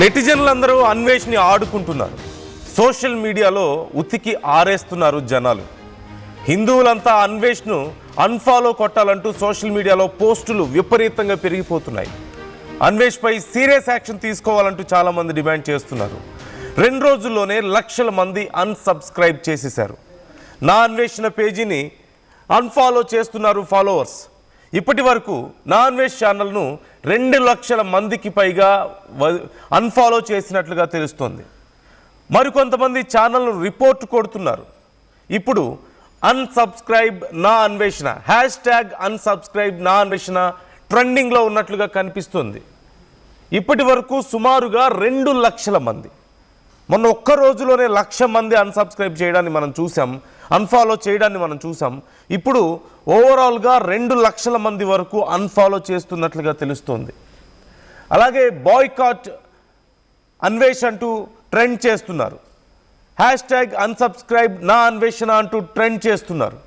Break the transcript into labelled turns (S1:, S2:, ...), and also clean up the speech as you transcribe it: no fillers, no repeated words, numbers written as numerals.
S1: నెటిజన్లందరూ అన్వేష్ని ఆడుకుంటున్నారు. సోషల్ మీడియాలో ఉతికి ఆరేస్తున్నారు జనాలు. హిందువులంతా అన్వేష్ను అన్ఫాలో కొట్టాలంటూ సోషల్ మీడియాలో పోస్టులు విపరీతంగా పెరిగిపోతున్నాయి. అన్వేష్పై సీరియస్ యాక్షన్ తీసుకోవాలంటూ చాలామంది డిమాండ్ చేస్తున్నారు. 2 రోజుల్లోనే లక్షల మంది అన్సబ్స్క్రైబ్ చేసేశారు. నా అన్వేషణ పేజీని అన్ఫాలో చేస్తున్నారు ఫాలోవర్స్. ఇప్పటి వరకు నా అన్వేష్ ఛానల్ను 2 లక్షల మందికి పైగా అన్ఫాలో చేసినట్లుగా తెలుస్తోంది. మరికొంతమంది ఛానల్ను రిపోర్ట్ కొడుతున్నారు. ఇప్పుడు అన్సబ్స్క్రైబ్ నా అన్వేషణ #అన్సబ్స్క్రైబ్ నా అన్వేషణ ట్రెండింగ్లో ఉన్నట్లుగా కనిపిస్తుంది. ఇప్పటి వరకు సుమారుగా 2 లక్షల మంది, మొన్న ఒక్క రోజులోనే 1,00,000 మంది అన్సబ్స్క్రైబ్ చేయడాన్ని మనం చూసాం, అన్ఫాలో చేయడాన్ని మనం చూసాం. ఇప్పుడు ఓవరాల్గా 2 లక్షల మంది వరకు అన్ఫాలో చేస్తున్నట్లుగా తెలుస్తోంది. అలాగే బాయ్కాట్ అన్వేష్ అంటూ ట్రెండ్ చేస్తున్నారు. #అన్సబ్స్క్రైబ్ నా అన్వేషణ అంటూ ట్రెండ్ చేస్తున్నారు.